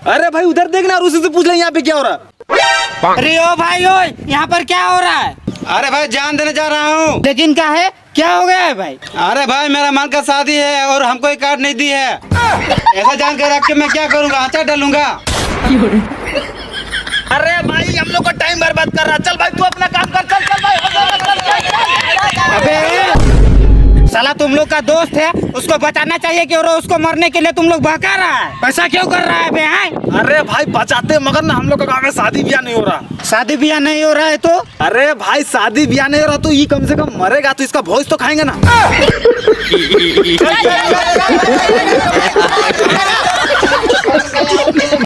अरे भाई उधर देखना और उसी से पूछ ले यहाँ पे क्या हो रहा। अरे ओ भाई ओ, यहाँ पर क्या हो रहा है? अरे भाई जान देने जा रहा हूँ। लेकिन क्या है, क्या हो गया है भाई? अरे भाई मेरा मन का शादी है और हमको एक कार्ड नहीं दी है। ऐसा जान कर रख के मैं क्या करूँगा, आचार डालूंगा। अरे भाई हम लोग का टाइम बर्बाद कर रहा। चल भाई तू अपना काम कर, चल चल भाई। अबे साला तुम लोग का दोस्त है, उसको बचाना चाहिए कि और उसको मरने के लिए तुम लोग बहका रहा है। ऐसा क्यों कर रहा है बे? हैं? अरे भाई बचाते मगर ना हम लोग का गाँव में शादी ब्याह नहीं हो रहा। शादी ब्याह नहीं हो रहा है तो? अरे भाई शादी ब्याह नहीं हो रहा तो ये कम से कम मरेगा तो इसका भोज तो खाएंगे ना।